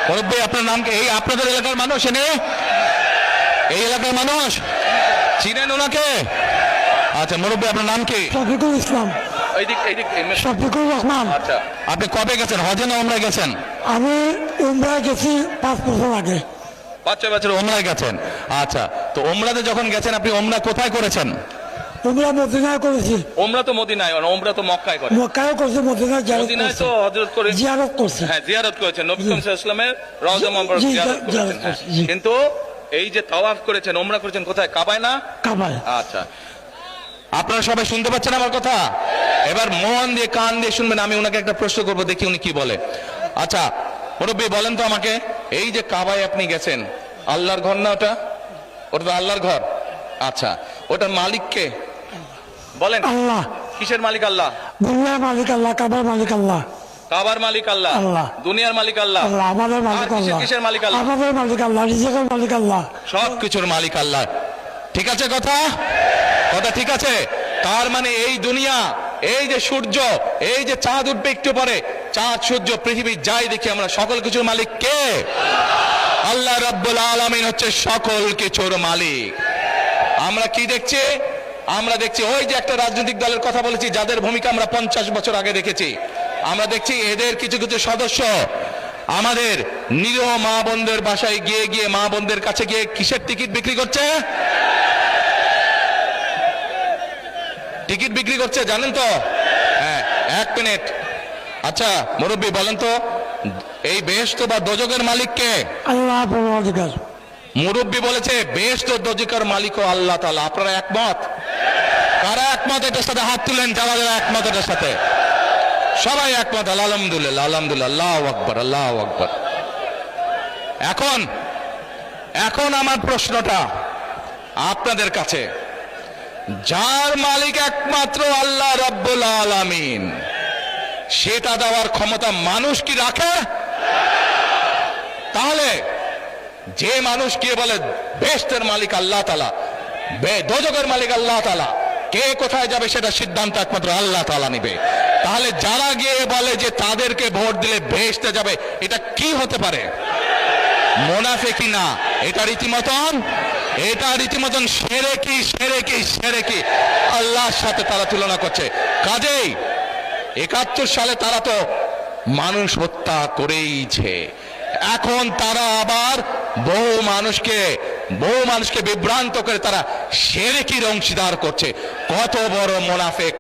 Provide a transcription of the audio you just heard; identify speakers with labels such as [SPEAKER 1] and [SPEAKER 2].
[SPEAKER 1] মুরব্বী আপনার নাম কি? এই আপনাদের এলাকার মানুষ এনে, এই এলাকার মানুষ চিনেন ওনাকে? আচ্ছা মুরব্বী আপনার নাম কি?
[SPEAKER 2] শফিকুল ইসলাম।
[SPEAKER 1] শফিকুর রহমান। আচ্ছা আপনি কবে গেছেন, হজে না ওমরায় গেছেন?
[SPEAKER 2] আমি উমরায় গেছি 5 বছর আগে।
[SPEAKER 1] 5-6 বছর ওমরায় গেছেন। আচ্ছা তো ওমরাতে যখন গেছেন আপনি ওমরা কোথায় করেছেন?
[SPEAKER 2] উমরা মদিনায় করেছি।
[SPEAKER 1] ওমরা তো মদিনায়, ওমরা তো মক্কায় করে।
[SPEAKER 2] মক্কায় করছি, মদিনায়
[SPEAKER 1] মদিনায় তো হযরত করে
[SPEAKER 2] জিয়ারত করছি।
[SPEAKER 1] হ্যাঁ জিয়ারত করেছেন, নবী করিম সাল্লাল্লাহু আলাইহি ওয়াসাল্লামের রওজা মুবারক জিয়ারত করেছেন। কিন্তু এই যে তাওয়াফ করেছেন, ওমরা করেছেন কোথায়? কাবায় না?
[SPEAKER 2] কাবায়।
[SPEAKER 1] আচ্ছা আপনারা সবাই শুনতে পাচ্ছেন আমার কথা? এবার মন দিয়ে কান দিয়ে শুনবেন। আমি ওনাকে একটা প্রশ্ন করবো, দেখি উনি কি বলে। আচ্ছা মুরব্বী বলেন তো আমাকে, এই যে কাবায় আপনি গেছেন, আল্লাহর ঘর না ওটা? ওটা তো আল্লাহর ঘর। আচ্ছা ওটার মালিক কে বলেন?
[SPEAKER 2] আল্লাহ।
[SPEAKER 1] কিসের মালিক? আল্লাহ।
[SPEAKER 2] দুনিয়ার মালিক আল্লাহ, কাবার মালিক আল্লাহ।
[SPEAKER 1] কাবার মালিক আল্লাহ,
[SPEAKER 2] আল্লাহ।
[SPEAKER 1] দুনিয়ার মালিক আল্লাহ,
[SPEAKER 2] আল্লাহ। আমাদের মালিক আল্লাহ।
[SPEAKER 1] কিসের মালিক? আল্লাহ।
[SPEAKER 2] আমাদের মালিক আল্লাহ, রিজিকের মালিক আল্লাহ,
[SPEAKER 1] সব কিছুর মালিক আল্লাহ। ঠিক আছে কথা? কথা ঠিক আছে? তার মানে এই দুনিয়া, এই যে সূর্য, এই যে চাঁদ উঠবে একটু পরে, চাঁদ সূর্য পৃথিবী যাই দেখি আমরা, সকল কিছুর মালিক কে? আল্লাহ রাব্বুল আলামিন হচ্ছে সকল কিছুর মালিক। আমরা কি দেখছি? আমরা দেখছি ওই যে একটা রাজনৈতিক দলের কথা বলেছি, যাদের ভূমিকা আমরা 50 বছর আগে দেখেছি। আমরা দেখছি এদের কিছু কিছু সদস্য আমাদের নিরীহ মা বোনদের বাসায় গিয়ে গিয়ে, মা বোনদের কাছে গিয়ে কিসের টিকিট বিক্রি করছে? টিকিট বিক্রি করছে, জানেন তো? হ্যাঁ 1 মিনিট। আচ্ছা মুরব্বী বলেন তো, এই বেহেশত বা দোজখের মালিক কে?
[SPEAKER 2] আল্লাহ পরওয়ারদিগার।
[SPEAKER 1] মুরব্বী বলেছে বেহেশত ও দোজখের মালিক ও আল্লাহ তাআলা। আপনারা একমত? কারা একমত? এটার সাথে হাত তুলেন যারা যারা একমত এটার সাথে। সবাই একমত। আলহামদুলিল্লাহ, আলহামদুলিল্লাহ, আল্লাহু আকবার, আল্লাহু আকবার। এখন আমার প্রশ্নটা আপনাদের কাছে, যার মালিক একমাত্র আল্লাহ রাব্বুল আলামিন, সেটা দেওয়ার ক্ষমতা মানুষ কি রাখে? তাহলে যে মানুষ কে বলে বেহেশতের মালিক আল্লাহ তাআলা, দোজখের মালিক আল্লাহ তাআলা, কে কোথায় যাবে সেটা সিদ্ধান্ত একমাত্র আল্লাহ তাআলা নেবে। তাহলে যারা গিয়ে বলে যে তাদেরকে ভোট দিলে বেহেশতে যাবে, এটা কি হতে পারে? মুনাফিকি না, এটা রীতিমতন শিরকি, শিরকি, শিরকি। আল্লাহর সাথে তারা তুলনা করছে। কাজেই 71 সালে তারা তো মানুষ হত্যা করেইছে। এখন তারা আবার বহু মানুষকে বিভ্রান্ত করে তারা শিরকির অংশীদার করছে। কত বড় মুনাফিক!